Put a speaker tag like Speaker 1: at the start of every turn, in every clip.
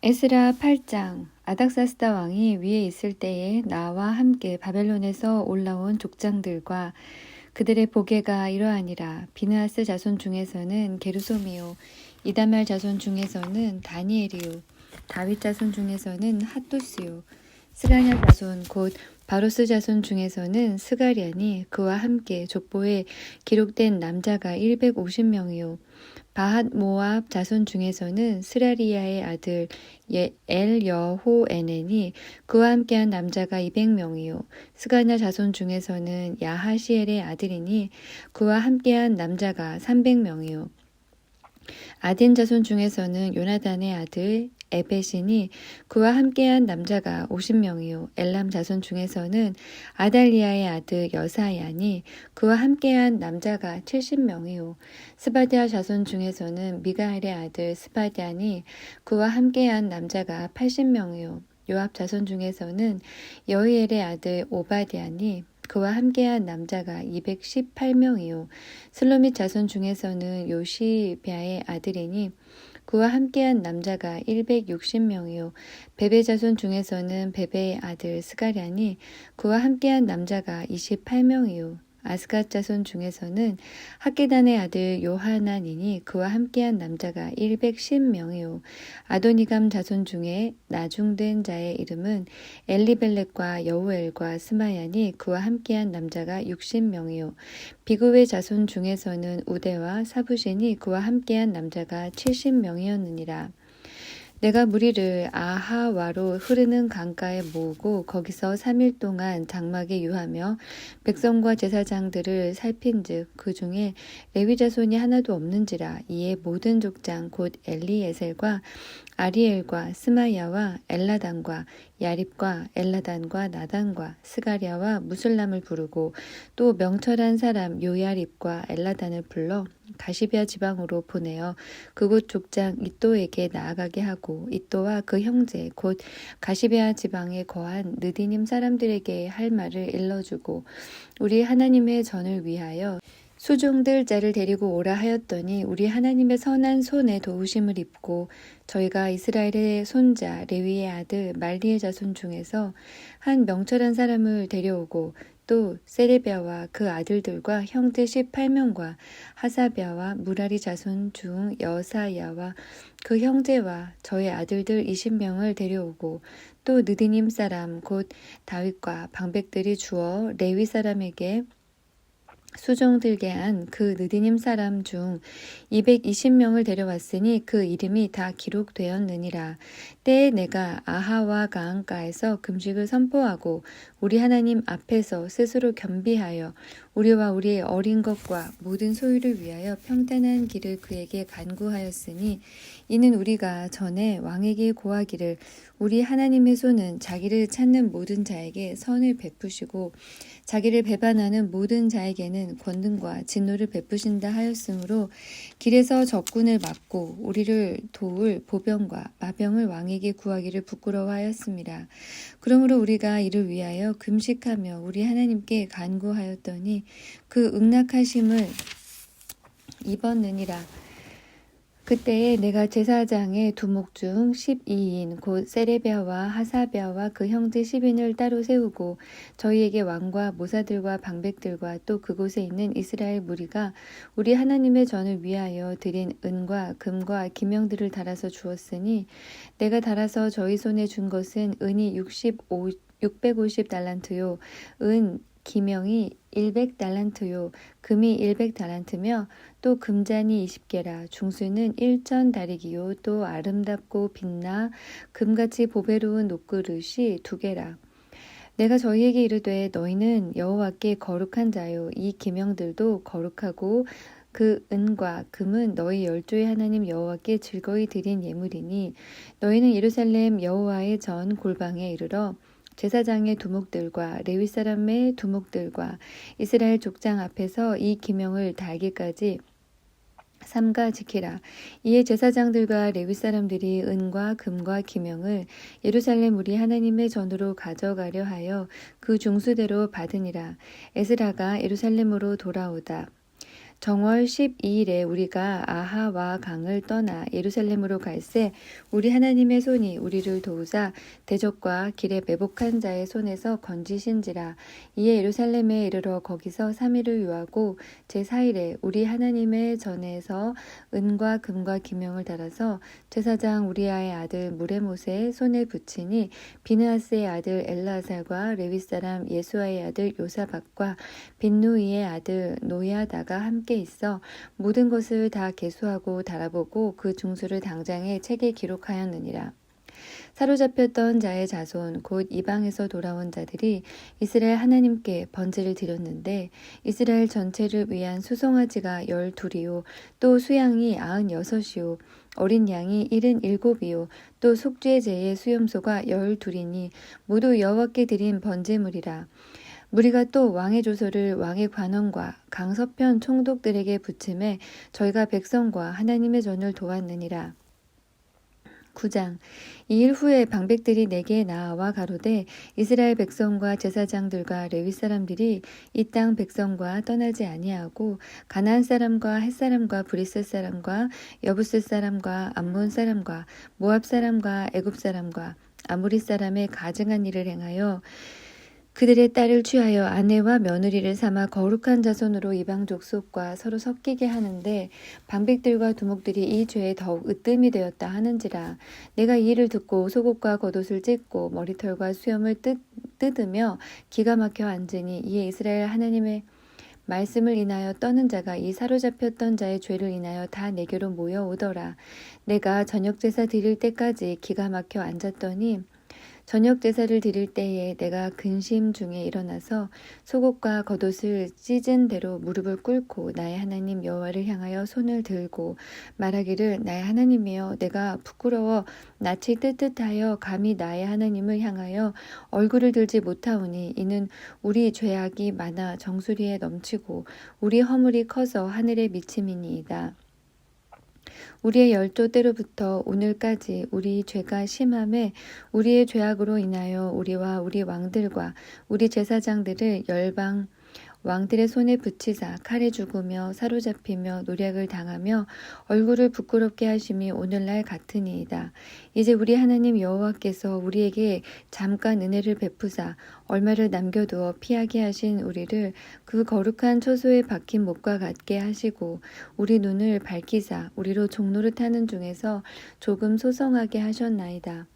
Speaker 1: 에스라 8장. 아닥사스다 왕이 위에 있을 때에 나와 함께 바벨론에서 올라온 족장들과 그들의 보게가 이러하니라. 비느하스 자손 중에서는 게르솜이요, 이다말 자손 중에서는 다니엘이요, 다윗 자손 중에서는 핫도스요, 스가냐 자손 곧 바로스 자손 중에서는 스가랴니 그와 함께 족보에 기록된 남자가 150명이요 바핫 모압 자손 중에서는 스라리야의 아들 엘여호에넨이 그와 함께한 남자가 200명이요 스가냐 자손 중에서는 야하시엘의 아들이니 그와 함께한 남자가 300명이요 아딘 자손 중에서는 요나단의 아들 에벳이니 그와 함께한 남자가 50명이요 엘람 자손 중에서는 아달리아의 아들 여사야니 그와 함께한 남자가 70명이요 스바디아 자손 중에서는 미가엘의 아들 스바디아니 그와 함께한 남자가 80명이요 요압 자손 중에서는 여히엘의 아들 오바디아니 그와 함께한 남자가 218명이요 슬로밋 자손 중에서는 요시비아의 아들이니 그와 함께한 남자가 160명이요 베베 자손 중에서는 베베의 아들 스가랴니 그와 함께한 남자가 28명이요 아스갓 자손 중에서는 학기단의 아들 요하나니니 그와 함께한 남자가 110명이요 아도니감 자손 중에 나중된 자의 이름은 엘리벨렉과 여우엘과 스마야니 그와 함께한 남자가 60명이요 비그의 자손 중에서는 우대와 사부신이 그와 함께한 남자가 70명이었느니라. 내가 무리를 아하와로 흐르는 강가에 모으고 거기서 3일 동안 장막에 유하며 백성과 제사장들을 살핀즉 그 중에 레위 자손이 하나도 없는지라. 이에 모든 족장 곧 엘리에셀과 아리엘과 스마야와 엘라단과 야립과 엘라단과 나단과 스가랴와 무슬람을 부르고 또 명철한 사람 요야립과 엘라단을 불러 가시비아 지방으로 보내어 그곳 족장 이또에게 나아가게 하고 이또와 그 형제 곧 가시비아 지방에 거한 느디님 사람들에게 할 말을 일러주고 우리 하나님의 전을 위하여 수종들 자를 데리고 오라 하였더니 우리 하나님의 선한 손에 도우심을 입고 저희가 이스라엘의 손자 레위의 아들 말리의 자손 중에서 한 명철한 사람을 데려오고 또 세레비아와 그 아들들과 형제 18명과 하사비아와 무라리 자손 중 여사야와 그 형제와 저의 아들들 20명을 데려오고 또 느디님 사람 곧 다윗과 방백들이 주어 레위 사람에게 수종들게 한 그 느디님 사람 중 220명을 데려왔으니 그 이름이 다 기록되었느니라. 때에 내가 아하와 가안가에서 금식을 선포하고 우리 하나님 앞에서 스스로 겸비하여 우리와 우리의 어린 것과 모든 소유를 위하여 평탄한 길을 그에게 간구하였으니 이는 우리가 전에 왕에게 고하기를 우리 하나님의 손은 자기를 찾는 모든 자에게 선을 베푸시고 자기를 배반하는 모든 자에게는 권능과 진노를 베푸신다 하였으므로 길에서 적군을 막고 우리를 도울 보병과 마병을 왕에게 구하기를 부끄러워하였습니다. 그러므로 우리가 이를 위하여 금식하며 우리 하나님께 간구하였더니 그 응낙하심을 입었느니라. 그때에 내가 제사장의 두목 중 12인 곧 세레비아와 하사비아와 그 형제 10인을 따로 세우고 저희에게 왕과 모사들과 방백들과 또 그곳에 있는 이스라엘 무리가 우리 하나님의 전을 위하여 드린 은과 금과 기명들을 달아서 주었으니 내가 달아서 저희 손에 준 것은 은이 650달란트요 은 기명이 100달란트요 금이 100달란트며 또 금잔이 20개라 중수는 1천 다리기요 또 아름답고 빛나 금같이 보배로운 녹그릇이 2개라. 내가 저희에게 이르되 너희는 여호와께 거룩한 자요 이 기명들도 거룩하고 그 은과 금은 너희 열조의 하나님 여호와께 즐거이 드린 예물이니 너희는 예루살렘 여호와의 전 골방에 이르러 제사장의 두목들과 레위 사람의 두목들과 이스라엘 족장 앞에서 이 기명을 달기까지 삼가 지키라. 이에 제사장들과 레위 사람들이 은과 금과 기명을 예루살렘 우리 하나님의 전으로 가져가려 하여 그 중수대로 받으니라. 에스라가 예루살렘으로 돌아오다. 정월 12일에 우리가 아하와 강을 떠나 예루살렘으로 갈새 우리 하나님의 손이 우리를 도우사 대적과 길에 매복한 자의 손에서 건지신지라. 이에 예루살렘에 이르러 거기서 3일을 유하고 제4일에 우리 하나님의 전에서 은과 금과 기명을 달아서 제사장 우리아의 아들 무레못의 손에 붙이니 비느하스의 아들 엘라살과 레위 사람 예수아의 아들 요사박과 빈누이의 아들 노야다가 함께 있어 모든 것을 다 계수하고 달아보고 그 중수를 당장에 책에 기록하였느니라. 사로잡혔던 자의 자손 곧 이방에서 돌아온 자들이 이스라엘 하나님께 번제를 드렸는데 이스라엘 전체를 위한 수송아지가 12이요 또 수양이 96이요 어린 양이 77이요 또 속죄 제의 수염소가 12이니 모두 여호와께 드린 번제물이라. 무리가 또 왕의 조서를 왕의 관원과 강서편 총독들에게 붙임에 저희가 백성과 하나님의 전을 도왔느니라. 9장. 2일 후에 방백들이 내게 나아와 가로되 이스라엘 백성과 제사장들과 레위 사람들이 이 땅 백성과 떠나지 아니하고 가나안 사람과 헷 사람과 브리스 사람과 여부스 사람과 암몬 사람과 모압 사람과 애굽 사람과 아무리 사람의 가증한 일을 행하여 그들의 딸을 취하여 아내와 며느리를 삼아 거룩한 자손으로 이방 족속과 서로 섞이게 하는데 방백들과 두목들이 이 죄에 더욱 으뜸이 되었다 하는지라. 내가 이 일을 듣고 속옷과 겉옷을 찢고 머리털과 수염을 뜯으며 기가 막혀 앉으니 이에 이스라엘 하나님의 말씀을 인하여 떠는 자가 이 사로잡혔던 자의 죄를 인하여 다 내게로 모여오더라. 내가 저녁 제사 드릴 때까지 기가 막혀 앉았더니 저녁 제사를 드릴 때에 내가 근심 중에 일어나서 속옷과 겉옷을 찢은 대로 무릎을 꿇고 나의 하나님 여호와를 향하여 손을 들고 말하기를 나의 하나님이여 내가 부끄러워 낯이 뜨뜻하여 감히 나의 하나님을 향하여 얼굴을 들지 못하오니 이는 우리 죄악이 많아 정수리에 넘치고 우리 허물이 커서 하늘에 미침이니이다. 우리의 열조 때로부터 오늘까지 우리 죄가 심함에 우리의 죄악으로 인하여 우리와 우리 왕들과 우리 제사장들을 열방 왕들의 손에 붙이사 칼에 죽으며 사로잡히며 노략을 당하며 얼굴을 부끄럽게 하심이 오늘날 같으니이다. 이제 우리 하나님 여호와께서 우리에게 잠깐 은혜를 베푸사 얼마를 남겨두어 피하게 하신 우리를 그 거룩한 처소에 박힌 못과 같게 하시고 우리 눈을 밝히사 우리로 종노릇 하는 중에서 조금 소성하게 하셨나이다.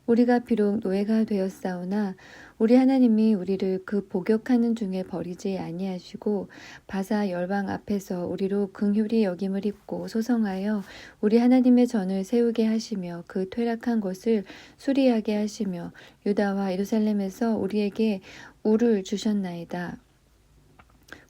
Speaker 1: 우리가 비록 노예가 되었사오나 우리 하나님이 우리를 그 복역하는 중에 버리지 아니하시고 바사 열방 앞에서 우리로 긍휼히 여김을 입고 소성하여 우리 하나님의 전을 세우게 하시며 그 퇴락한 것을 수리하게 하시며 유다와 예루살렘에서 우리에게 우를 주셨나이다.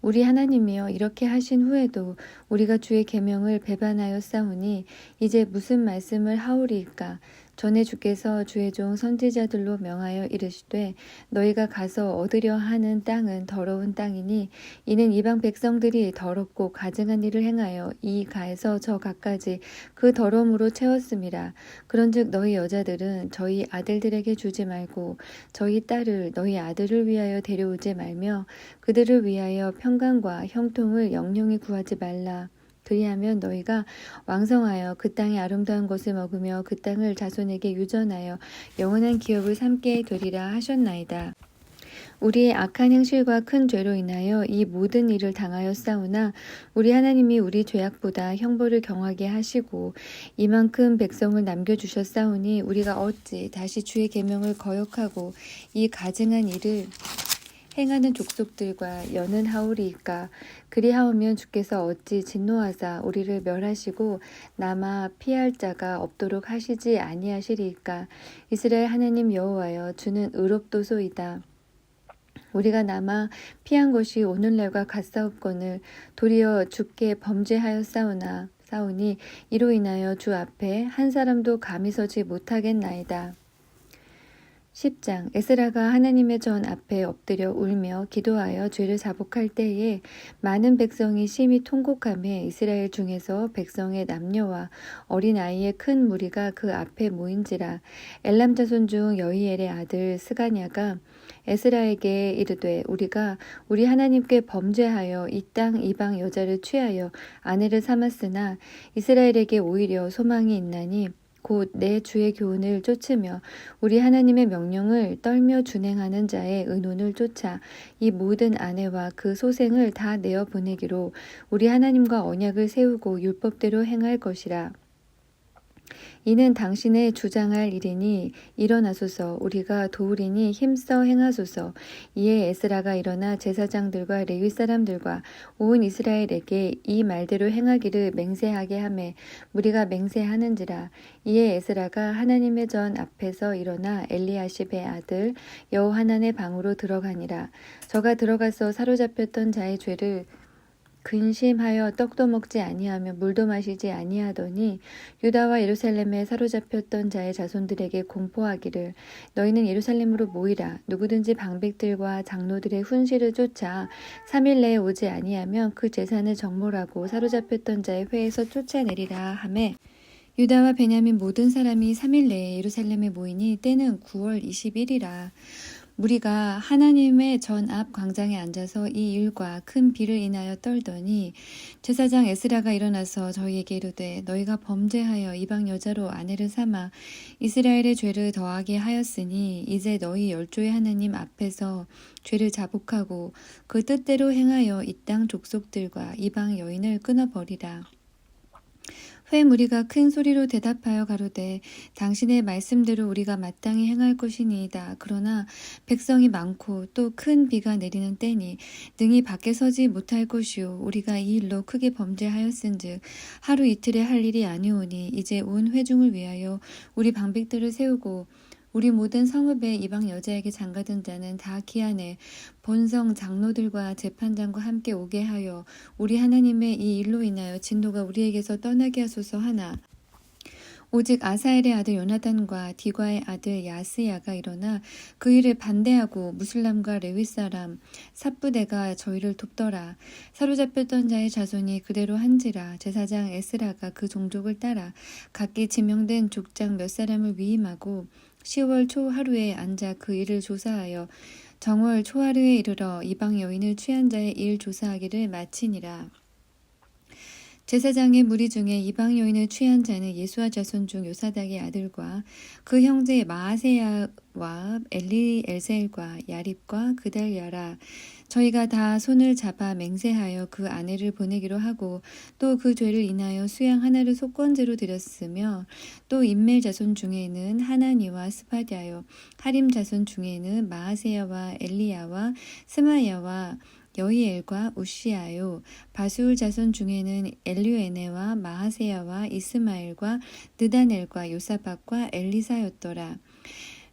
Speaker 1: 우리 하나님이여 이렇게 하신 후에도 우리가 주의 계명을 배반하여 싸우니 이제 무슨 말씀을 하오리이까. 전에 주께서 주의 종 선지자들로 명하여 이르시되 너희가 가서 얻으려 하는 땅은 더러운 땅이니 이는 이방 백성들이 더럽고 가증한 일을 행하여 이 가에서 저 가까지 그 더러움으로 채웠음이라. 그런즉 너희 여자들은 저희 아들들에게 주지 말고 저희 딸을 너희 아들을 위하여 데려오지 말며 그들을 위하여 평강과 형통을 영영히 구하지 말라. 그리하면 너희가 왕성하여 그 땅의 아름다운 것을 먹으며 그 땅을 자손에게 유전하여 영원한 기업을 삼게 되리라 하셨나이다. 우리의 악한 행실과 큰 죄로 인하여 이 모든 일을 당하였사오나 우리 하나님이 우리 죄악보다 형벌을 경하게 하시고 이만큼 백성을 남겨주셨사오니 우리가 어찌 다시 주의 계명을 거역하고 이 가증한 일을 행하는 족속들과 연은하오리이까. 그리하오면 주께서 어찌 진노하사 우리를 멸하시고 남아 피할 자가 없도록 하시지 아니하시리이까. 이스라엘 하나님 여호와여 주는 의롭도소이다. 우리가 남아 피한 것이 오늘날과 같사옵거늘 도리어 주께 범죄하였사오니 이로 인하여 주 앞에 한 사람도 감히 서지 못하겠나이다. 10장 에스라가 하나님의 전 앞에 엎드려 울며 기도하여 죄를 자복할 때에 많은 백성이 심히 통곡하며 이스라엘 중에서 백성의 남녀와 어린아이의 큰 무리가 그 앞에 모인지라. 엘람 자손 중 여히엘의 아들 스가냐가 에스라에게 이르되 우리가 우리 하나님께 범죄하여 이 땅 이방 여자를 취하여 아내를 삼았으나 이스라엘에게 오히려 소망이 있나니 곧 내 주의 교훈을 쫓으며 우리 하나님의 명령을 떨며 준행하는 자의 의논을 쫓아 이 모든 아내와 그 소생을 다 내어 보내기로 우리 하나님과 언약을 세우고 율법대로 행할 것이라. 이는 당신의 주장할 일이니 일어나소서. 우리가 도우리니 힘써 행하소서. 이에 에스라가 일어나 제사장들과 레위 사람들과 온 이스라엘에게 이 말대로 행하기를 맹세하게 하매 무리가 맹세하는지라. 이에 에스라가 하나님의 전 앞에서 일어나 엘리야십의 아들 여호하난의 방으로 들어가니라. 저가 들어가서 사로잡혔던 자의 죄를 근심하여 떡도 먹지 아니하며 물도 마시지 아니하더니 유다와 예루살렘에 사로잡혔던 자의 자손들에게 공포하기를 너희는 예루살렘으로 모이라. 누구든지 방백들과 장로들의 훈시를 쫓아 3일 내에 오지 아니하면 그 재산을 정몰하고 사로잡혔던 자의 회에서 쫓아내리라 하매 유다와 베냐민 모든 사람이 3일 내에 예루살렘에 모이니 때는 9월 20일이라. 무리가 하나님의 전 앞 광장에 앉아서 이 일과 큰 비를 인하여 떨더니 제사장 에스라가 일어나서 저희에게 이르되 너희가 범죄하여 이방 여자로 아내를 삼아 이스라엘의 죄를 더하게 하였으니 이제 너희 열조의 하나님 앞에서 죄를 자복하고 그 뜻대로 행하여 이 땅 족속들과 이방 여인을 끊어버리라. 회 무리가 큰 소리로 대답하여 가로되 당신의 말씀대로 우리가 마땅히 행할 것이니이다. 그러나 백성이 많고 또 큰 비가 내리는 때니 능히 밖에 서지 못할 것이요 우리가 이 일로 크게 범죄하였은즉 하루 이틀에 할 일이 아니오니 이제 온 회중을 위하여 우리 방백들을 세우고 우리 모든 성읍의 이방 여자에게 장가든 자는 다 기한에 본성 장로들과 재판장과 함께 오게 하여 우리 하나님의 이 일로 인하여 진노가 우리에게서 떠나게 하소서 하나 오직 아사엘의 아들 요나단과 디과의 아들 야스야가 일어나 그 일을 반대하고 무슬람과 레위 사람 삽부대가 저희를 돕더라. 사로잡혔던 자의 자손이 그대로 한지라. 제사장 에스라가 그 종족을 따라 각기 지명된 족장 몇 사람을 위임하고 10월 초 하루에 앉아 그 일을 조사하여 정월 초하루에 이르러 이방 여인을 취한 자의 일 조사하기를 마치니라. 제사장의 무리 중에 이방 여인을 취한 자는 예수와 자손 중 요사닥의 아들과 그 형제 마아세야와 엘리엘셀과 야립과 그달야라. 저희가 다 손을 잡아 맹세하여 그 아내를 보내기로 하고 또 그 죄를 인하여 수양 하나를 속건제로 드렸으며 또 인멜 자손 중에는 하나니와 스파디아요 하림 자손 중에는 마아세야와 엘리야와 스마야와 여히엘과 우시아요. 바수울 자손 중에는 엘류에네와 마하세야와 이스마엘과 느다넬과 요사박과 엘리사였더라.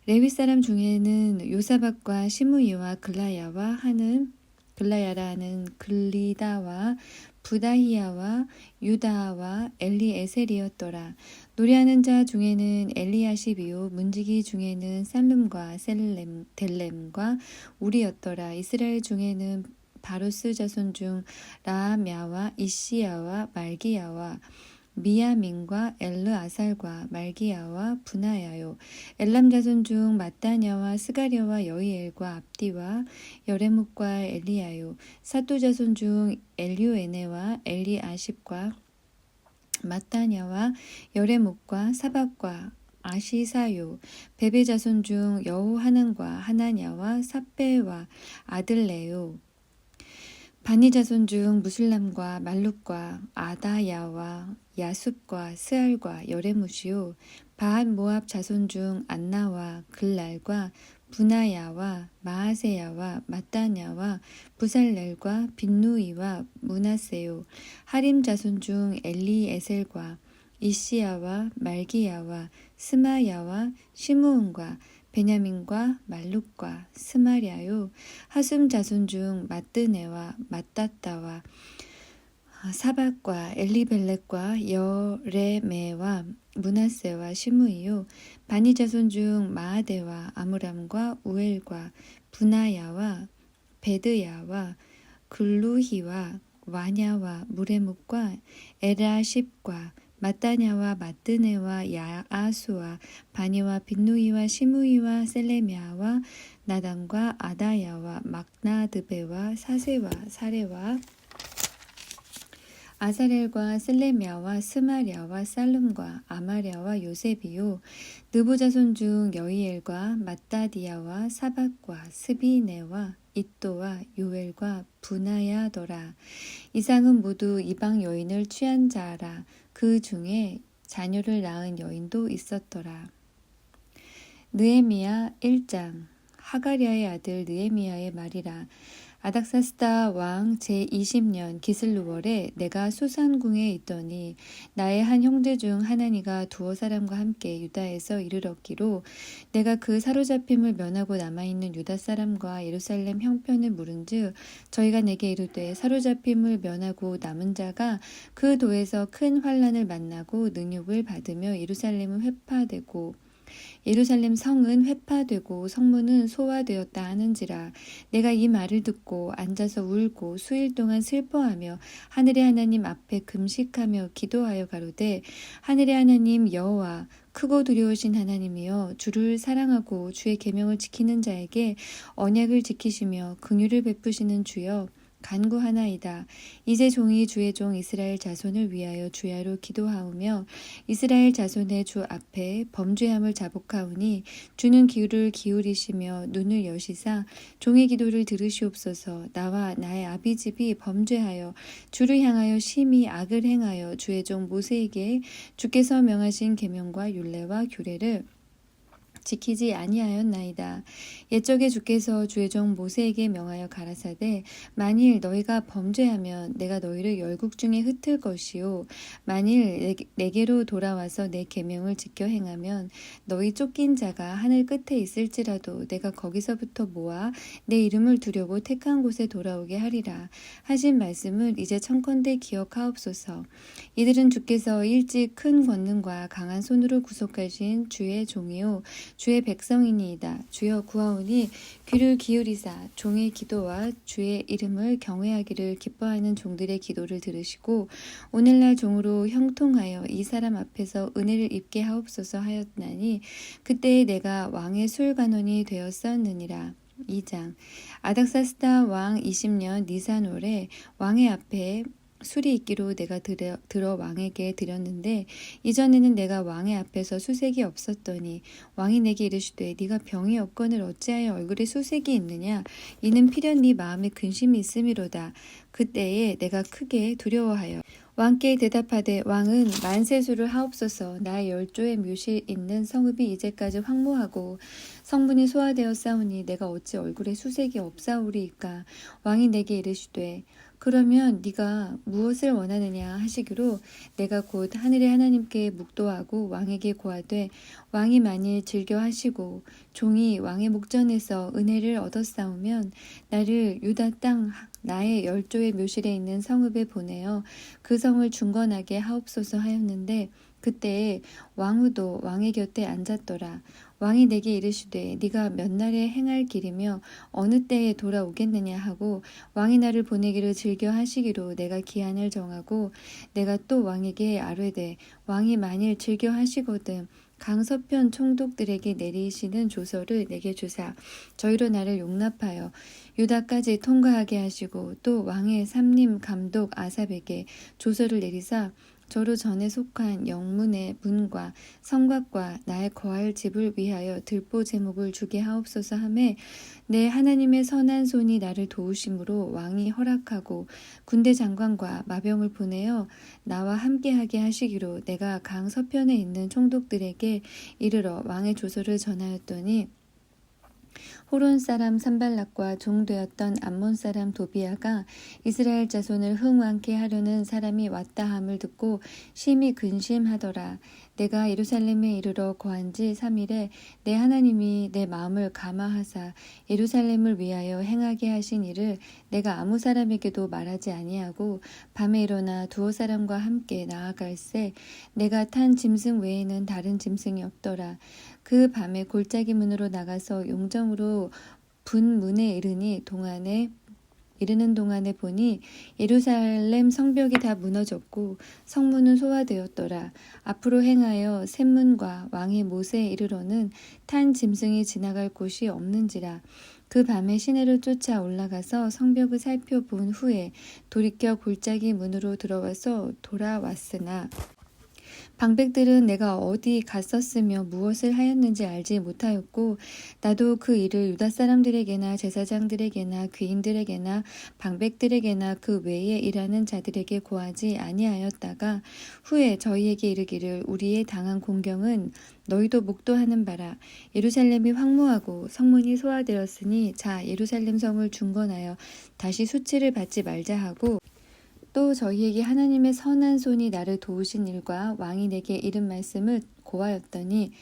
Speaker 1: 레위 사람 중에는 요사박과 시므이와 글라야와 하는 글라야라는 글리다와 부다히야와 유다와 엘리에셀이었더라. 노래하는 자 중에는 엘리야십이요 문지기 중에는 살룸과 델렘과 우리였더라. 이스라엘 중에는 바로스 자손 중 라함야와 이시야와 말기야와 미야민과 엘르아살과 말기야와 분하야요. 엘람 자손 중 마따냐와 스가랴와 여히엘과 압디와 여레묵과 엘리야요. 사또 자손 중 엘류에네와 엘리아십과 마따냐와 여레묵과 사박과 아시사요. 베베 자손 중 여호하난과 하나냐와 삽베와 아들레요. 바니 자손 중 무슬람과 말룩과 아다야와 야숲과 스알과 여레무시요. 바앗 모압 자손 중 안나와 글랄과 분하야와 마하세야와 마따냐와 부살렐과 빈누이와 문하세요. 하림 자손 중 엘리에셀과 이시야와 말기야와 스마야와 시므온과 베냐민과 말룩과 스마랴요. 하숨 자손 중 마뜨네와 마따따와 사박과 엘리벨렉과 여레메와 므낫세와 시므이요 바니 자손 중 마아데와 아므람과 우엘과 분하야와 베드야와 글루히와 와냐와 무레묵과 에라십과 마따냐와 마뜨네와 야아수와 바니와 빈누이와 시므이와 셀레미아와 나단과 아다야와 막나드베와 사세와 사레와 아사렐과 셀레미아와 스마랴와 살룸과 아마랴와 요셉이요 느보 자손 중 여이엘과 마따디아와 사박과 스비네와 이또와 요엘과 분하야더라. 이상은 모두 이방 여인을 취한 자라. 그 중에 자녀를 낳은 여인도 있었더라. 느헤미야 1장. 하가랴의 아들 느헤미야의 말이라. 아닥사스다 왕 제20년 기슬루월에 내가 수산궁에 있더니 나의 한 형제 중 하나니가 두어 사람과 함께 유다에서 이르렀기로 내가 그 사로잡힘을 면하고 남아있는 유다 사람과 예루살렘 형편을 물은즉 저희가 내게 이르되 사로잡힘을 면하고 남은 자가 그 도에서 큰 환난을 만나고 능욕을 받으며 예루살렘은 회파되고 예루살렘 성은 회파되고 성문은 소화되었다 하는지라. 내가 이 말을 듣고 앉아서 울고 수일 동안 슬퍼하며 하늘의 하나님 앞에 금식하며 기도하여 가로되 하늘의 하나님 여호와 크고 두려우신 하나님이여 주를 사랑하고 주의 계명을 지키는 자에게 언약을 지키시며 긍휼을 베푸시는 주여 간구하나이다. 이제 종이 주의 종 이스라엘 자손을 위하여 주야로 기도하오며 이스라엘 자손의 주 앞에 범죄함을 자복하오니 주는 귀를 기울이시며 눈을 여시사 종의 기도를 들으시옵소서. 나와 나의 아비집이 범죄하여 주를 향하여 심히 악을 행하여 주의 종 모세에게 주께서 명하신 계명과 율례와 규례를 지키지 아니하였나이다. 옛적에 주께서 주의 종 모세에게 명하여 가라사대 만일 너희가 범죄하면 내가 너희를 열국 중에 흩을 것이요 만일 내게로 돌아와서 내 계명을 지켜 행하면 너희 쫓긴 자가 하늘 끝에 있을지라도 내가 거기서부터 모아 내 이름을 두려고 택한 곳에 돌아오게 하리라 하신 말씀을 이제 청컨대 기억하옵소서. 이들은 주께서 일찍 큰 권능과 강한 손으로 구속하신 주의 종이요 주의 백성이니이다. 주여 구하오니 귀를 기울이사 종의 기도와 주의 이름을 경외하기를 기뻐하는 종들의 기도를 들으시고 오늘날 종으로 형통하여 이 사람 앞에서 은혜를 입게 하옵소서 하였나니 그때에 내가 왕의 술관원이 되었었느니라. 2장. 아닥사스다 왕 20년 니산월에 왕의 앞에 술이 있기로 내가 들어 왕에게 드렸는데 이전에는 내가 왕의 앞에서 수색이 없었더니 왕이 내게 이르시되 네가 병이 없거늘 어찌하여 얼굴에 수색이 있느냐 이는 필연 네 마음에 근심이 있음이로다. 그때에 내가 크게 두려워하여 왕께 대답하되 왕은 만세수를 하옵소서. 나의 열조의 묘실 있는 성읍이 이제까지 황무하고 성문이 소화되어 싸우니 내가 어찌 얼굴에 수색이 없사오리이까. 왕이 내게 이르시되 그러면 네가 무엇을 원하느냐 하시기로 내가 곧 하늘의 하나님께 묵도하고 왕에게 고하되 왕이 만일 즐겨하시고 종이 왕의 목전에서 은혜를 얻었사오면 나를 유다 땅 나의 열조의 묘실에 있는 성읍에 보내어 그 성을 중건하게 하옵소서 하였는데 그때에 왕후도 왕의 곁에 앉았더라. 왕이 내게 이르시되 네가 몇 날에 행할 길이며 어느 때에 돌아오겠느냐 하고 왕이 나를 보내기를 즐겨 하시기로 내가 기한을 정하고 내가 또 왕에게 아뢰되 왕이 만일 즐겨 하시거든 강서편 총독들에게 내리시는 조서를 내게 주사 저희로 나를 용납하여 유다까지 통과하게 하시고 또 왕의 삼림 감독 아삽에게 조서를 내리사 저로 전에 속한 영문의 문과 성곽과 나의 거할 집을 위하여 들보 제목을 주게 하옵소서 하매 내 하나님의 선한 손이 나를 도우심으로 왕이 허락하고 군대 장관과 마병을 보내어 나와 함께하게 하시기로 내가 강 서편에 있는 총독들에게 이르러 왕의 조서를 전하였더니 호론 사람 산발락과 종되었던 암몬 사람 도비아가 이스라엘 자손을 흥왕케 하려는 사람이 왔다 함을 듣고 심히 근심하더라. 내가 예루살렘에 이르러 거한 지 3일에 내 하나님이 내 마음을 감화하사 예루살렘을 위하여 행하게 하신 일을 내가 아무 사람에게도 말하지 아니하고 밤에 일어나 두어 사람과 함께 나아갈새 내가 탄 짐승 외에는 다른 짐승이 없더라. 그 밤에 골짜기 문으로 나가서 용정으로 분 문에 이르는 동안에 보니 예루살렘 성벽이 다 무너졌고 성문은 소화되었더라. 앞으로 행하여 샘문과 왕의 못에 이르러는 탄 짐승이 지나갈 곳이 없는지라. 그 밤에 시내를 쫓아 올라가서 성벽을 살펴본 후에 돌이켜 골짜기 문으로 들어와서 돌아왔으나 방백들은 내가 어디 갔었으며 무엇을 하였는지 알지 못하였고 나도 그 일을 유다 사람들에게나 제사장들에게나 귀인들에게나 방백들에게나 그 외에 일하는 자들에게 고하지 아니하였다가 후에 저희에게 이르기를 우리의 당한 공경은 너희도 목도하는 바라. 예루살렘이 황무하고 성문이 소화되었으니 자 예루살렘 성을 중건하여 다시 수치를 받지 말자 하고 또 저희에게 하나님의 선한 손이 나를 도우신 일과 왕이 내게 이른 말씀을 고하였더니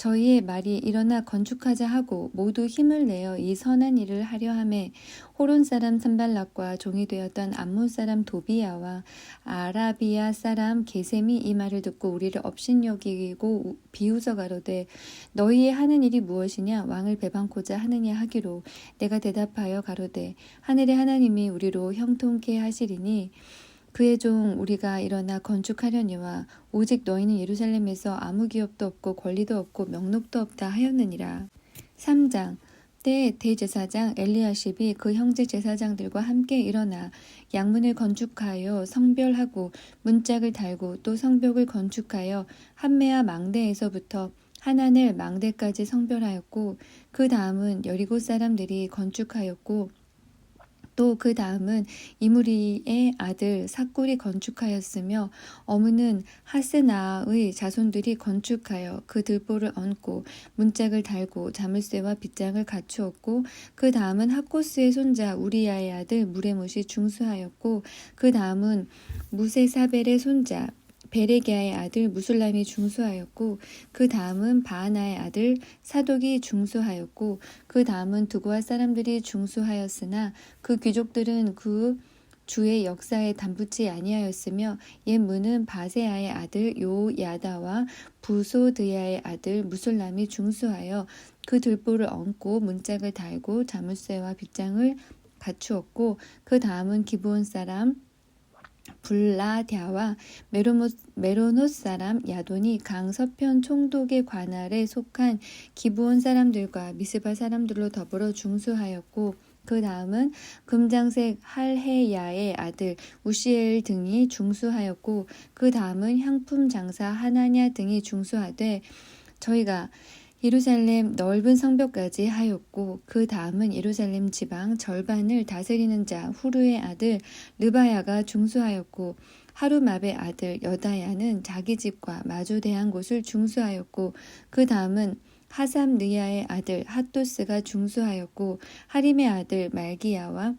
Speaker 1: 저희의 말이 일어나 건축하자 하고 모두 힘을 내어 이 선한 일을 하려 하매 호론 사람 산발락과 종이 되었던 암몬 사람 도비야와 아라비아 사람 게셈이 이 말을 듣고 우리를 업신여기고 비웃어 가로되 너희의 하는 일이 무엇이냐 왕을 배반코자 하느냐 하기로 내가 대답하여 가로되 하늘의 하나님이 우리로 형통케 하시리니 그의 종 우리가 일어나 건축하려니와 오직 너희는 예루살렘에서 아무 기업도 없고 권리도 없고 명록도 없다 하였느니라. 3장 때에 대제사장 엘리야십이 그 형제 제사장들과 함께 일어나 양문을 건축하여 성별하고 문짝을 달고 또 성벽을 건축하여 한메아 망대에서부터 하나넬 망대까지 성별하였고 그 다음은 여리고 사람들이 건축하였고 또 그 다음은 이무리의 아들 삭굴이 건축하였으며 어무는 하스나의 자손들이 건축하여 그 들보를 얹고 문짝을 달고 자물쇠와 빗장을 갖추었고 그 다음은 하코스의 손자 우리야의 아들 무레못이 중수하였고 그 다음은 무세사벨의 손자 베레기야의 아들 무술람이 중수하였고 그 다음은 바하나의 아들 사독이 중수하였고 그 다음은 두고아 사람들이 중수하였으나 그 귀족들은 그 주의 역사에 담붙지 아니하였으며 옛 문은 바세아의 아들 요야다와 부소드야의 아들 무술람이 중수하여 그 들보를 얹고 문짝을 달고 자물쇠와 빗장을 갖추었고 그 다음은 기브온 사람 블라랴와 메로노 사람 야돈이 강 서편 총독의 관할에 속한 기브온 사람들과 미스바 사람들로 더불어 중수하였고 그 다음은 금장색 할헤야의 아들 우시엘 등이 중수하였고 그 다음은 향품 장사 하나냐 등이 중수하되 저희가 예루살렘 넓은 성벽까지 하였고 그 다음은 예루살렘 지방 절반을 다스리는 자 후르의 아들 르바야가 중수하였고 하루맙의 아들 여다야는 자기 집과 마주대한 곳을 중수하였고 그 다음은 하삼느야의 아들 핫도스가 중수하였고 하림의 아들 말기야와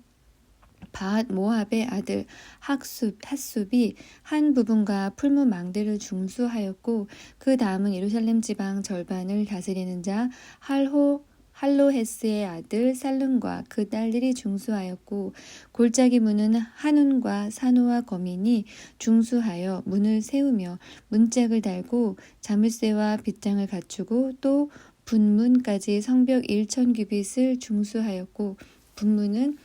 Speaker 1: 바앗 모압의 아들 핫숲이 한 부분과 풀무 망대를 중수하였고 그 다음은 예루살렘 지방 절반을 다스리는 자 할로헤스의 아들 살룸과 그 딸들이 중수하였고 골짜기 문은 한운과 산호와 거민이 중수하여 문을 세우며 문짝을 달고 자물쇠와 빗장을 갖추고 또 분문까지 성벽 1,000규빗을 중수하였고 분문은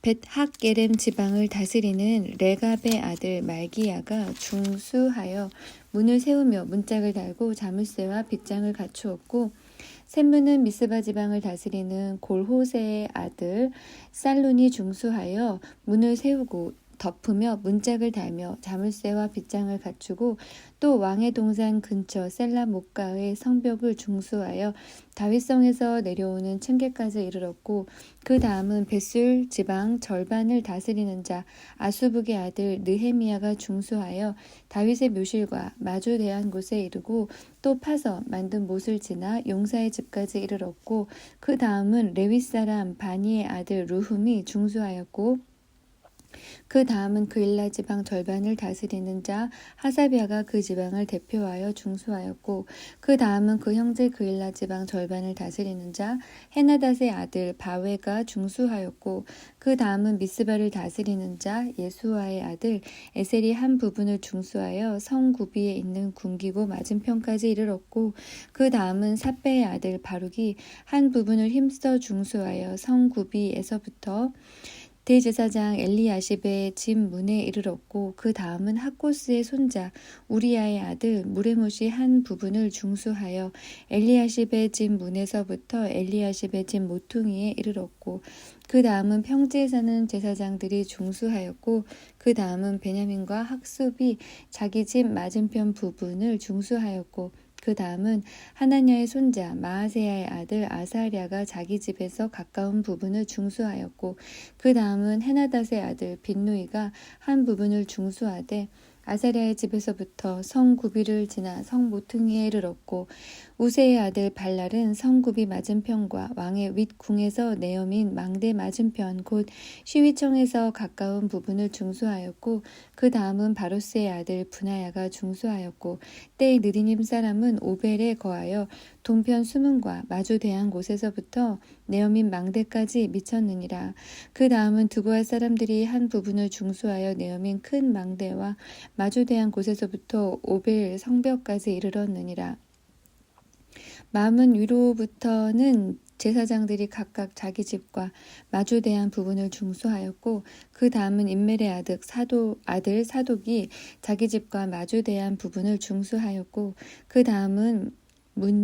Speaker 1: 벳학게렘 지방을 다스리는 레갑의 아들 말기야가 중수하여 문을 세우며 문짝을 달고 자물쇠와 빗장을 갖추었고 샘문은 미스바 지방을 다스리는 골호세의 아들 살룬이 중수하여 문을 세우고 덮으며 문짝을 달며 자물쇠와 빗장을 갖추고 또 왕의 동산 근처 셀라 목가의 성벽을 중수하여 다윗성에서 내려오는 층계까지 이르렀고 그 다음은 벳술 지방 절반을 다스리는 자 아수북의 아들 느헤미야가 중수하여 다윗의 묘실과 마주 대한 곳에 이르고 또 파서 만든 못을 지나 용사의 집까지 이르렀고 그 다음은 레위 사람 바니의 아들 루훔이 중수하였고 그 다음은 그일라 지방 절반을 다스리는 자 하사비아가 그 지방을 대표하여 중수하였고, 그 다음은 그 형제 그일라 지방 절반을 다스리는 자 헤나닷의 아들 바웨가 중수하였고, 그 다음은 미스바를 다스리는 자 예수아의 아들 에셀이 한 부분을 중수하여 성 구비에 있는 군기고 맞은편까지 이르렀고, 그 다음은 삿배의 아들 바룩이 한 부분을 힘써 중수하여 성 구비에서부터 대제사장 엘리야십의 집 문에 이르렀고, 그 다음은 학고스의 손자 우리야의 아들 무레못이 한 부분을 중수하여 엘리야십의 집 문에서부터 엘리야십의 집 모퉁이에 이르렀고, 그 다음은 평지에 사는 제사장들이 중수하였고, 그 다음은 베냐민과 학습이 자기 집 맞은편 부분을 중수하였고, 그 다음은 하나냐의 손자 마아세야의 아들 아사랴가 자기 집에서 가까운 부분을 중수하였고, 그 다음은 헤나닷의 아들 빈누이가 한 부분을 중수하되 아사랴의 집에서부터 성구비를 지나 성모퉁이에 이르렀고, 우세의 아들 발랄은 성구비 맞은편과 왕의 윗궁에서 내어민 망대 맞은편 곧 시위청에서 가까운 부분을 중수하였고, 그 다음은 바로스의 아들 분하야가 중수하였고, 때의 느디님 사람은 오벨에 거하여 동편 수문과 마주 대한 곳에서부터 내어민 망대까지 미쳤느니라. 그 다음은 두고아 사람들이 한 부분을 중수하여 내어민 큰 망대와 마주 대한 곳에서부터 오벨 성벽까지 이르렀느니라. 마문 위로부터는 제사장들이 각각 자기 집과 마주 대한 부분을 중수하였고, 그 다음은 임멜의 아들 사독이 자기 집과 마주 대한 부분을 중수하였고, 그 다음은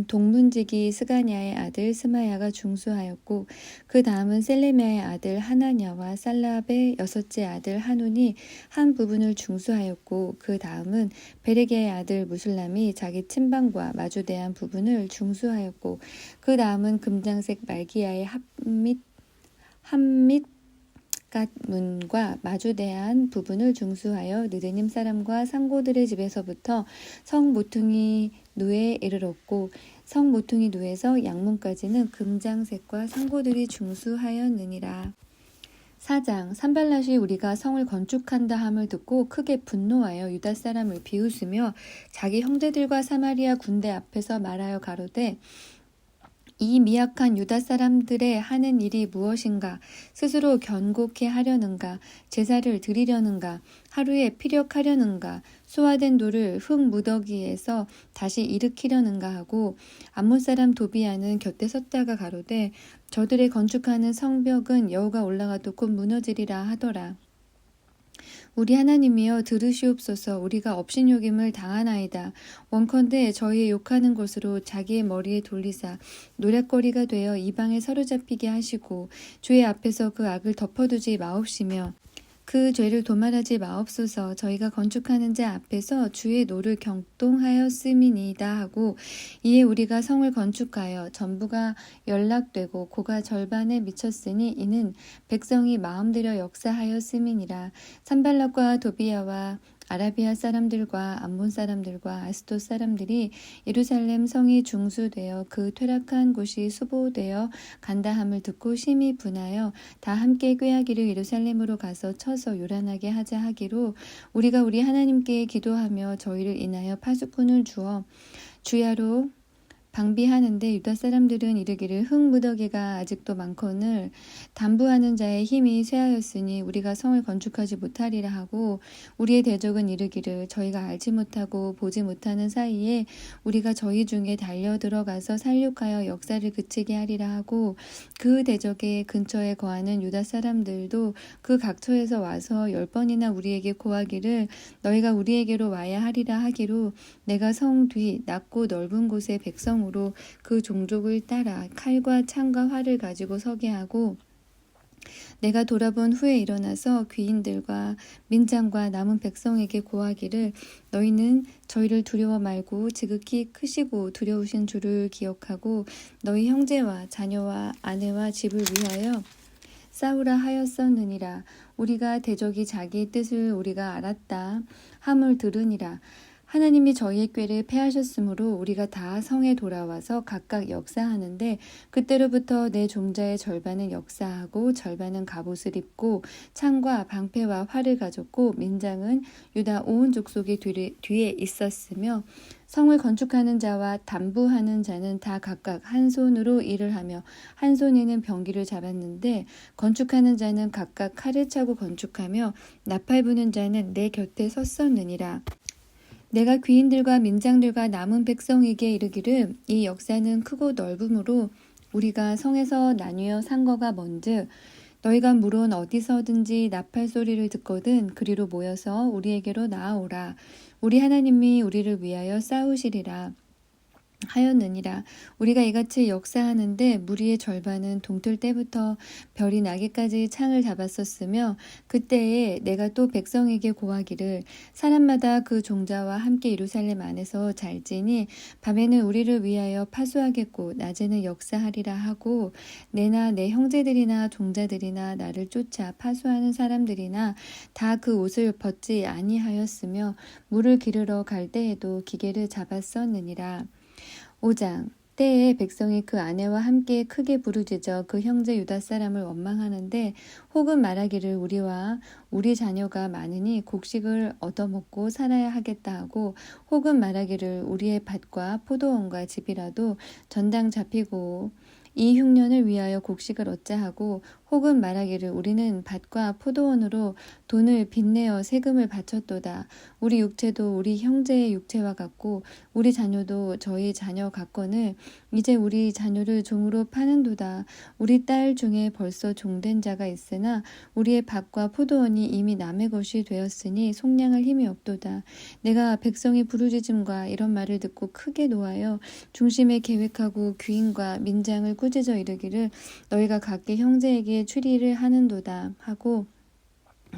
Speaker 1: 동문지기 스가냐의 아들 스마야가 중수하였고, 그 다음은 셀레미야의 아들 하나냐와 살랍의 여섯째 아들 하논이 한 부분을 중수하였고, 그 다음은 베레기야의 아들 무술람이 자기 친방과 마주대한 부분을 중수하였고, 그 다음은 금장색 말기야의 함밋 갓문과 마주대한 부분을 중수하여 느드님 사람과 상고들의 집에서부터 성 모퉁이 누에 이르렀고, 성 모퉁이 누에서 양문까지는 금장색과 상고들이 중수하였느니라. 4장 산발랏이 우리가 성을 건축한다 함을 듣고 크게 분노하여 유다 사람을 비웃으며 자기 형제들과 사마리아 군대 앞에서 말하여 가로되, 이 미약한 유다 사람들의 하는 일이 무엇인가? 스스로 견고케 하려는가? 제사를 드리려는가? 하루에 피력하려는가? 소화된 돌을 흙 무더기에서 다시 일으키려는가 하고, 암몬 사람 도비아는 곁에 섰다가 가로되, 저들의 건축하는 성벽은 여호가 올라가도 곧 무너지리라 하더라. 우리 하나님이여 들으시옵소서. 우리가 업신여김을 당하나이다. 원컨대 저희의 욕하는 것으로 자기의 머리에 돌리사 노략거리가 되어 이방에 사로잡히게 하시고 주의 앞에서 그 악을 덮어두지 마옵시며 그 죄를 도말하지 마옵소서. 저희가 건축하는 자 앞에서 주의 노를 경동하였음이니이다 하고, 이에 우리가 성을 건축하여 전부가 연락되고 고가 절반에 미쳤으니 이는 백성이 마음들여 역사하였음이니라. 산발락과 도비야와 아라비아 사람들과 암몬 사람들과 아스돗 사람들이 예루살렘 성이 중수되어 그 퇴락한 곳이 수보되어 간다함을 듣고 심히 분하여 다 함께 꾀하기를 예루살렘으로 가서 쳐서 요란하게 하자 하기로, 우리가 우리 하나님께 기도하며 저희를 인하여 파수꾼을 주어 주야로 방비하는데, 유다 사람들은 이르기를 흙 무더기가 아직도 많거늘 담부하는 자의 힘이 쇠하였으니 우리가 성을 건축하지 못하리라 하고, 우리의 대적은 이르기를 저희가 알지 못하고 보지 못하는 사이에 우리가 저희 중에 달려 들어가서 살육하여 역사를 그치게 하리라 하고, 그 대적의 근처에 거하는 유다 사람들도 그 각처에서 와서 10번이나 우리에게 고하기를 너희가 우리에게로 와야 하리라 하기로, 내가 성 뒤 낮고 넓은 곳의 백성으로 그 종족을 따라 칼과 창과 활을 가지고 서게 하고, 내가 돌아본 후에 일어나서 귀인들과 민장과 남은 백성에게 고하기를 너희는 저희를 두려워 말고 지극히 크시고 두려우신 주를 기억하고 너희 형제와 자녀와 아내와 집을 위하여 싸우라 하였었느니라. 우리가 대적이 자기의 뜻을 우리가 알았다 함을 들으니라. 하나님이 저희의 꾀를 패하셨으므로 우리가 다 성에 돌아와서 각각 역사하는데 그때로부터 내 종자의 절반은 역사하고 절반은 갑옷을 입고 창과 방패와 활을 가졌고 민장은 유다 온 족속의 뒤에 있었으며 성을 건축하는 자와 담부하는 자는 다 각각 한 손으로 일을 하며 한 손에는 병기를 잡았는데 건축하는 자는 각각 칼을 차고 건축하며 나팔 부는 자는 내 곁에 섰었느니라. 내가 귀인들과 민장들과 남은 백성에게 이르기를 이 역사는 크고 넓으므로 우리가 성에서 나뉘어 산 거가 뭔즉 너희가 물론 어디서든지 나팔 소리를 듣거든 그리로 모여서 우리에게로 나아오라. 우리 하나님이 우리를 위하여 싸우시리라 하였느니라. 우리가 이같이 역사하는데 무리의 절반은 동틀 때부터 별이 나기까지 창을 잡았었으며 그때에 내가 또 백성에게 고하기를 사람마다 그 종자와 함께 예루살렘 안에서 잘지니 밤에는 우리를 위하여 파수하겠고 낮에는 역사하리라 하고 내나 내 형제들이나 종자들이나 나를 쫓아 파수하는 사람들이나 다 그 옷을 벗지 아니하였으며 물을 기르러 갈 때에도 기계를 잡았었느니라. 5장 때에 백성이 그 아내와 함께 크게 부르짖어 그 형제 유다 사람을 원망하는데 혹은 말하기를 우리와 우리 자녀가 많으니 곡식을 얻어먹고 살아야 하겠다 하고 혹은 말하기를 우리의 밭과 포도원과 집이라도 전당 잡히고 이 흉년을 위하여 곡식을 얻자 하고 혹은 말하기를 우리는 밭과 포도원으로 돈을 빚내어 세금을 바쳤도다. 우리 육체도 우리 형제의 육체와 같고 우리 자녀도 저희 자녀 같거늘 이제 우리 자녀를 종으로 파는도다. 우리 딸 중에 벌써 종된 자가 있으나 우리의 밭과 포도원이 이미 남의 것이 되었으니 속량할 힘이 없도다. 내가 백성의 부르짖음과 이런 말을 듣고 크게 노하여 중심에 계획하고 귀인과 민장을 꾸짖어 이르기를 너희가 각기 형제에게 추리를 하는도다 하고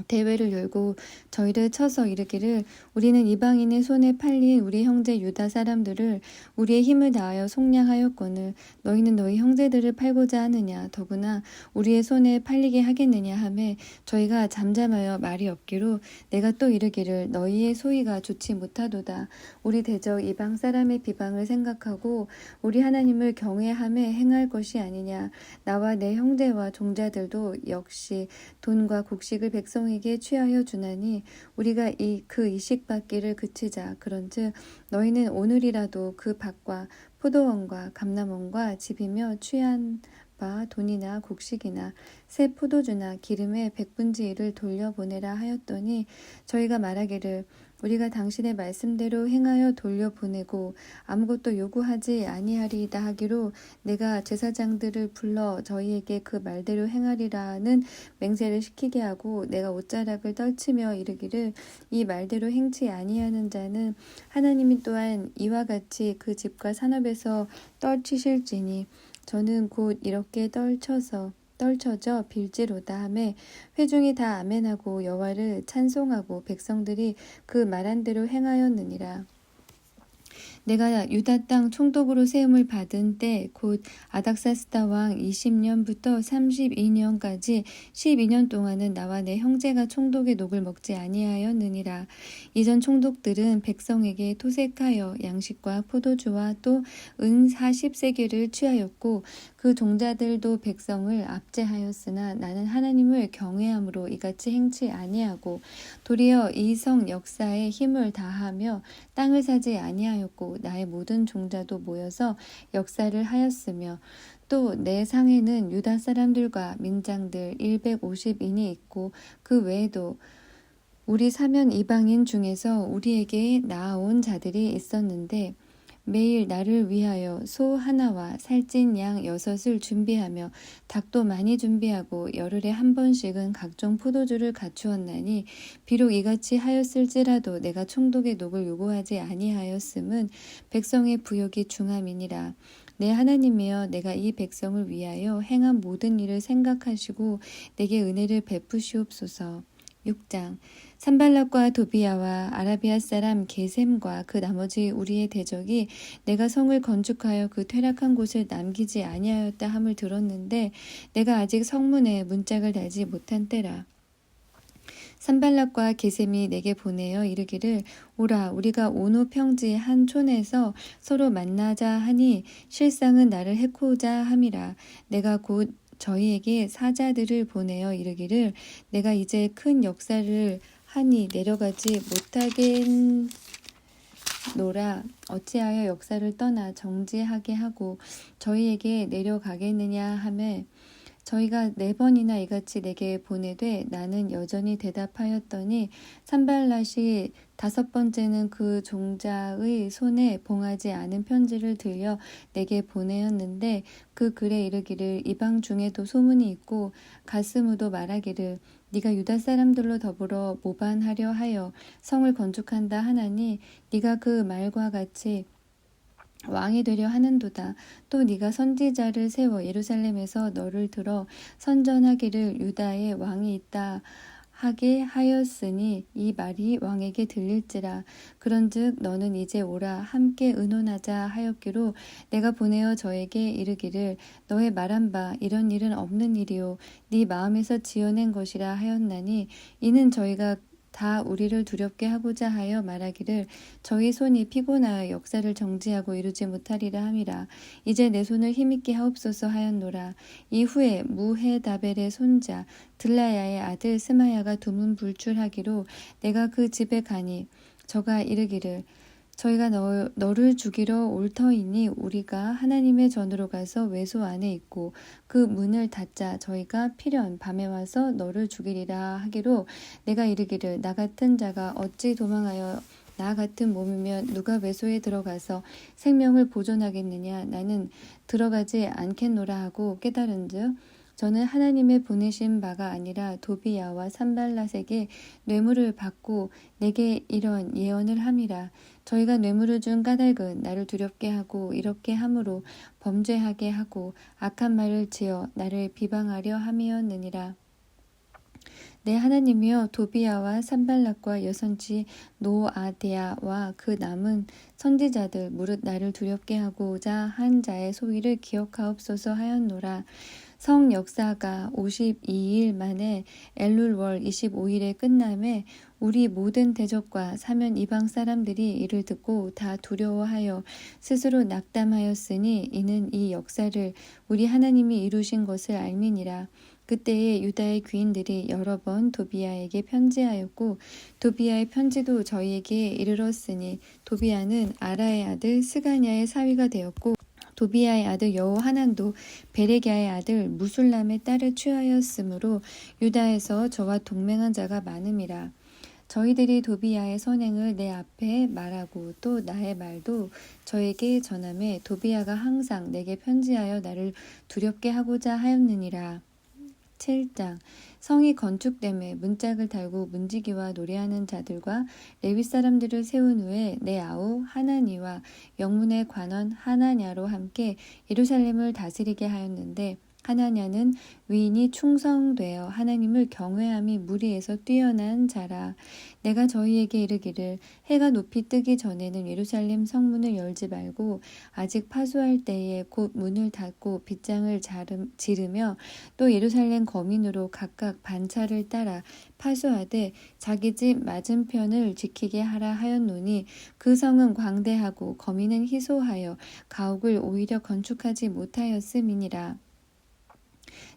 Speaker 1: 대회를 열고 저희를 쳐서 이르기를 우리는 이방인의 손에 팔린 우리 형제 유다 사람들을 우리의 힘을 다하여 속량하였거늘 너희는 너희 형제들을 팔고자 하느냐 더구나 우리의 손에 팔리게 하겠느냐 하매 저희가 잠잠하여 말이 없기로 내가 또 이르기를 너희의 소위가 좋지 못하도다. 우리 대적 이방 사람의 비방을 생각하고 우리 하나님을 경외하며 행할 것이 아니냐. 나와 내 형제와 종자들도 역시 돈과 곡식을 백성에게 취하여 주나니 우리가 그 이식 받기를 그치자. 그런즉 너희는 오늘이라도 그 밭과 포도원과 감람원과 집이며 취한 바 돈이나 곡식이나 새 포도주나 기름의 백분지 1을 돌려보내라 하였더니 저희가 말하기를 우리가 당신의 말씀대로 행하여 돌려보내고 아무것도 요구하지 아니하리이다 하기로 내가 제사장들을 불러 저희에게 그 말대로 행하리라는 맹세를 시키게 하고 내가 옷자락을 떨치며 이르기를 이 말대로 행치 아니하는 자는 하나님이 또한 이와 같이 그 집과 산업에서 떨치실지니 저는 곧 이렇게 떨쳐져 빌지로다 하매 회중이 다 아멘하고 여호와를 찬송하고 백성들이 그 말한 대로 행하였느니라. 내가 유다 땅 총독으로 세움을 받은 때 곧 아닥사스다 왕 20년부터 32년까지 12년 동안은 나와 내 형제가 총독의 녹을 먹지 아니하였느니라. 이전 총독들은 백성에게 토색하여 양식과 포도주와 또 은 40세겔을 취하였고 그 종자들도 백성을 압제하였으나 나는 하나님을 경외함으로 이같이 행치 아니하고 도리어 이 성 역사에 힘을 다하며 땅을 사지 아니하였고 나의 모든 종자도 모여서 역사를 하였으며 또 내 상에는 유다 사람들과 민장들 150인이 있고 그 외에도 우리 사면 이방인 중에서 우리에게 나아온 자들이 있었는데 매일 나를 위하여 소 하나와 살찐 양 6을 준비하며 닭도 많이 준비하고 열흘에 한 번씩은 각종 포도주를 갖추었나니 비록 이같이 하였을지라도 내가 총독의 녹을 요구하지 아니하였음은 백성의 부역이 중함이니라. 내 하나님이여 내가 이 백성을 위하여 행한 모든 일을 생각하시고 내게 은혜를 베푸시옵소서. 6장 산발락과 도비야와 아라비아 사람 게셈과 그 나머지 우리의 대적이 내가 성을 건축하여 그 퇴락한 곳을 남기지 아니하였다 함을 들었는데 내가 아직 성문에 문짝을 달지 못한 때라. 산발락과 게셈이 내게 보내어 이르기를 오라 우리가 온 후 평지의 한 촌에서 서로 만나자 하니 실상은 나를 해코자 함이라. 내가 곧 저희에게 사자들을 보내어 이르기를 내가 이제 큰 역사를 하니 내려가지 못하겠노라. 어찌하여 역사를 떠나 정지하게 하고 저희에게 내려가겠느냐 하매 저희가 4번이나 이같이 내게 보내되 나는 여전히 대답하였더니 산발랏이 5번째는 그 종자의 손에 봉하지 않은 편지를 들려 내게 보내었는데 그 글에 이르기를 이방 중에도 소문이 있고 가스무도 말하기를 네가 유다 사람들로 더불어 모반하려 하여 성을 건축한다 하나니 네가 그 말과 같이 왕이 되려 하는도다. 또 네가 선지자를 세워 예루살렘에서 너를 들어 선전하기를 유다에 왕이 있다 하게 하였으니 이 말이 왕에게 들릴지라. 그런즉 너는 이제 오라 함께 의논하자 하였기로 내가 보내어 저에게 이르기를 너의 말한 바 이런 일은 없는 일이요 네 마음에서 지어낸 것이라 하였나니 이는 저희가 다 우리를 두렵게 하고자 하여 말하기를 저희 손이 피곤하여 역사를 정지하고 이루지 못하리라 함이라. 이제 내 손을 힘있게 하옵소서 하였노라. 이후에 무헤다벨의 손자 들라야의 아들 스마야가 두문불출하기로 내가 그 집에 가니 저가 이르기를 저희가 너를 죽이러 올 터이니 우리가 하나님의 전으로 가서 외소 안에 있고 그 문을 닫자 저희가 필연 밤에 와서 너를 죽이리라 하기로 내가 이르기를 나 같은 자가 어찌 도망하여 나 같은 몸이면 누가 외소에 들어가서 생명을 보존하겠느냐 나는 들어가지 않겠노라 하고 깨달은즉 저는 하나님의 보내신 바가 아니라 도비야와 산발랏에게 뇌물을 받고 내게 이런 예언을 함이라. 저희가 뇌물을 준 까닭은 나를 두렵게 하고 이렇게 함으로 범죄하게 하고 악한 말을 지어 나를 비방하려 함이었느니라. 내 하나님이여 도비야와 산발락과 여선지 노아데야와 그 남은 선지자들 무릇 나를 두렵게 하고자 한 자의 소위를 기억하옵소서 하였노라. 성 역사가 52일 만에 엘룰월 25일에 끝남에 우리 모든 대적과 사면 이방 사람들이 이를 듣고 다 두려워하여 스스로 낙담하였으니 이는 이 역사를 우리 하나님이 이루신 것을 알미니라. 그때에 유다의 귀인들이 여러 번 도비야에게 편지하였고 도비야의 편지도 저희에게 이르렀으니 도비야는 아라의 아들 스가냐의 사위가 되었고 도비야의 아들 여호하난도 베레기야의 아들 무술람의 딸을 취하였으므로 유다에서 저와 동맹한 자가 많음이라. 저희들이 도비야의 선행을 내 앞에 말하고 또 나의 말도 저에게 전하매 도비야가 항상 내게 편지하여 나를 두렵게 하고자 하였느니라. 7장 성이 건축됨에 문짝을 달고 문지기와 노래하는 자들과 레위 사람들을 세운 후에 내 아우 하나니와 영문의 관원 하나냐로 함께 예루살렘을 다스리게 하였는데 하나냐는 위인이 충성되어 하나님을 경외함이 무리에서 뛰어난 자라. 내가 저희에게 이르기를 해가 높이 뜨기 전에는 예루살렘 성문을 열지 말고 아직 파수할 때에 곧 문을 닫고 빗장을 지르며 또 예루살렘 거민으로 각각 반차를 따라 파수하되 자기 집 맞은편을 지키게 하라 하였노니 그 성은 광대하고 거민은 희소하여 가옥을 오히려 건축하지 못하였음이니라.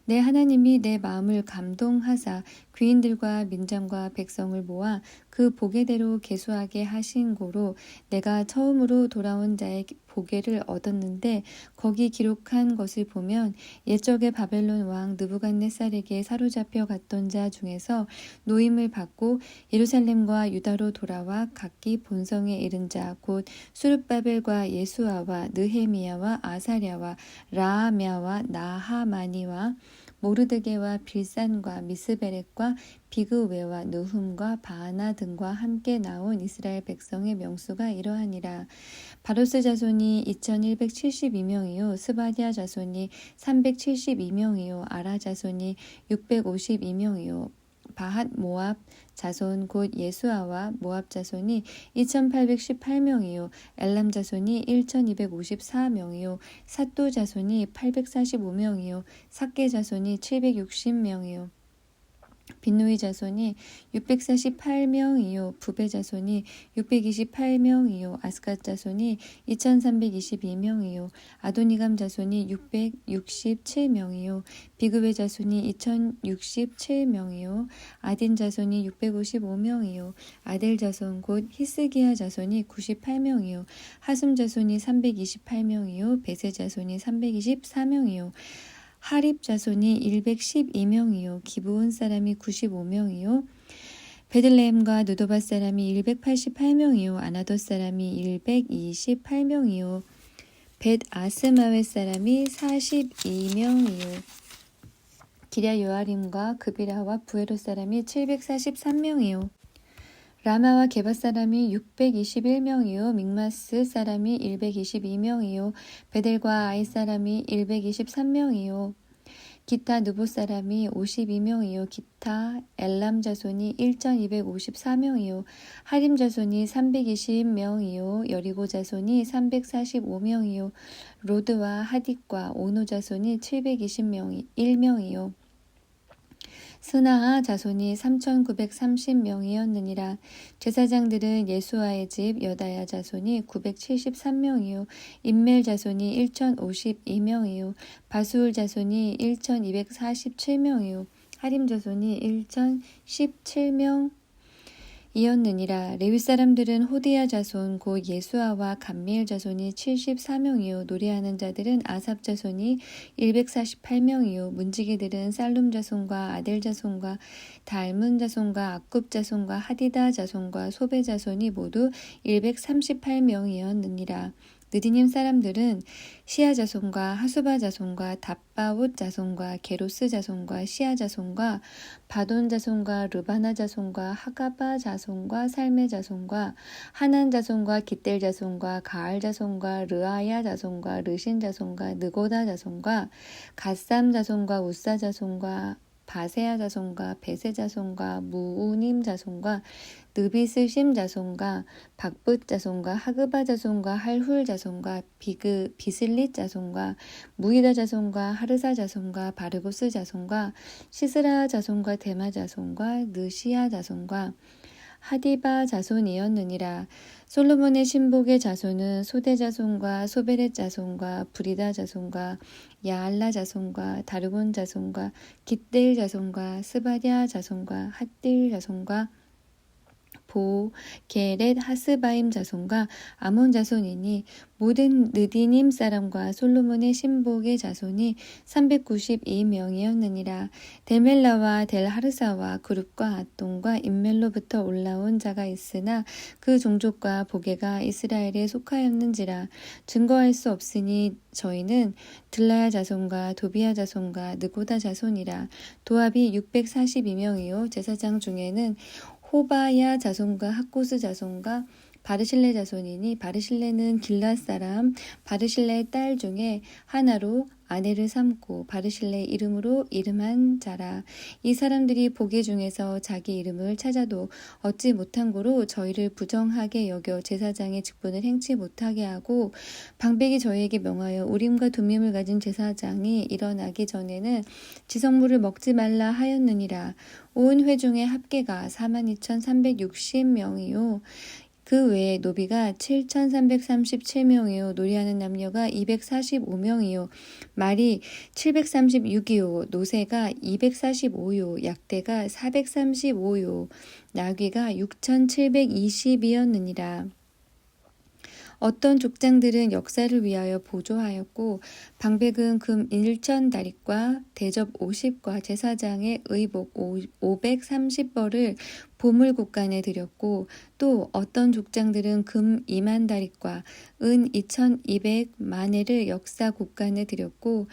Speaker 1: 내 하나님이 내 마음을 감동하사 귀인들과 민장과 백성을 모아 그 보게대로 계수하게 하신 고로 내가 처음으로 돌아온 자의 보게를 얻었는데 거기 기록한 것을 보면 옛적의 바벨론 왕 느부갓네살에게 사로잡혀 갔던 자 중에서 노임을 받고 예루살렘과 유다로 돌아와 각기 본성에 이른 자 곧 수룹바벨과 예수아와 느헤미야와 아사랴와 라하мя와 나하마니와 모르드게와 빌산과 미스베렉과 비그웨와 느훔과 바하나 등과 함께 나온 이스라엘 백성의 명수가 이러하니라. 바로스 자손이 2172명이요 스바디아 자손이 372명이요 아라 자손이 652명이요 바핫 모압 자손 곧 예수아와 모압 자손이 2818명이요 엘람 자손이 1254명이요 삿도 자손이 845명이요 삭게 자손이 760명이요 빈누이 자손이 648명이요 부베 자손이 628명이요 아스갓 자손이 2322명이요 아도니감 자손이 667명이요 비그베 자손이 2067명이요 아딘 자손이 655명이요 아델 자손 곧 히스기야 자손이 98명이요 하숨 자손이 328명이요 베세 자손이 324명이요 하립 자손이 112명이요 기브온 사람이 95명이요 베들레헴과 느도밭 사람이 188명이요 아나돗 사람이 128명이요 벳 아스마웻 사람이 42명이요 기랴 요아림과 그비라와 부에롯 사람이 743명이요 라마와 게바 사람이 621명이요 믹마스 사람이 122명이요 베델과 아이 사람이 123명이요 기타 느보 사람이 52명이요 기타 엘람 자손이 1254명이요 하림 자손이 320명이요 여리고 자손이 345명이요 로드와 하딕과 오노 자손이 721명이요 스나아 자손이 3930명이었느니라. 제사장들은 예수아의 집 여다야 자손이 973명이요 임멜 자손이 1052명이요 바수울 자손이 1247명이요 하림 자손이 1017명 이었느니라. 레위 사람들은 호디야 자손 곧 예수아와 감미엘 자손이 74명이요 노래하는 자들은 아삽 자손이 148명이요 문지기들은 살룸 자손과 아델 자손과 달문 자손과 악굽 자손과 하디다 자손과 소베 자손이 모두 138명이었느니라. 느디님 사람들은 시아 자손과 하수바 자손과 답바옷 자손과 게로스 자손과 시아 자손과 바돈 자손과 르바나 자손과 하가바 자손과 살메 자손과 하난 자손과 깃델 자손과 가알 자손과 르아야 자손과 르신 자손과 느고다 자손과 갓삼 자손과 우사 자손과 바세야 자손과 베세 자손과 무우님 자손과 느비스심 자손과 박붓 자손과 하그바 자손과 할훌 자손과 비슬릿 자손과 무이다 자손과 하르사 자손과 바르고스 자손과 시스라 자손과 데마 자손과 느시야 자손과 하디바 자손이었느니라. 솔로몬의 신복의 자손은 소대 자손과 소베렛 자손과 브리다 자손과 야알라 자손과 다르곤 자손과 깃델 자손과 스바랴 자손과 핫딜 자손과 보, 게렛, 하스바임 자손과 아몬 자손이니 모든 느디님 사람과 솔로몬의 신복의 자손이 392명이었느니라. 델멜라와 델하르사와 그룹과 아똥과 임멜로부터 올라온 자가 있으나 그 종족과 보게가 이스라엘에 속하였는지라. 증거할 수 없으니 저희는 들라야 자손과 도비야 자손과 느고다 자손이라. 도합이 642명이요 제사장 중에는 호바야 자손과 학고스 자손과 바르실레 자손이니 바르실레는 길랏 사람 바르실레의 딸 중에 하나로 아내를 삼고 바르실레 이름으로 이름한 자라. 이 사람들이 보게 중에서 자기 이름을 찾아도 얻지 못한 고로 저희를 부정하게 여겨 제사장의 직분을 행치 못하게 하고 방백이 저희에게 명하여 우림과 둠밈을 가진 제사장이 일어나기 전에는 지성물을 먹지 말라 하였느니라. 온 회중의 합계가 42,360명이요 그 외에 노비가 7,337명이요 노래하는 남녀가 245명이요 말이 736이요 노새가 245요 약대가 435요 나귀가 6,720이었느니라. 어떤 족장들은 역사를 위하여 보조하였고 방백은 금 1,000다릿과 대접 50과 제사장의 의복 530벌을 보물국간에 드렸고 또 어떤 족장들은 금 20,000다릿과 은 2,200만회를 역사국간에 드렸고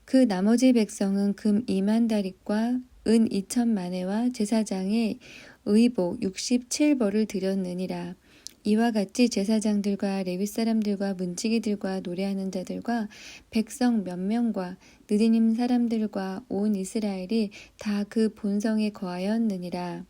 Speaker 1: 그 나머지 백성은 금 20,000다릿과 은 2,000만회와 제사장의 의복 67벌을 드렸느니라. 이와 같이 제사장들과 레위 사람들과 문지기들과 노래하는 자들과 백성 몇 명과 느디님 사람들과 온 이스라엘이 다 그 본성에 거하였느니라.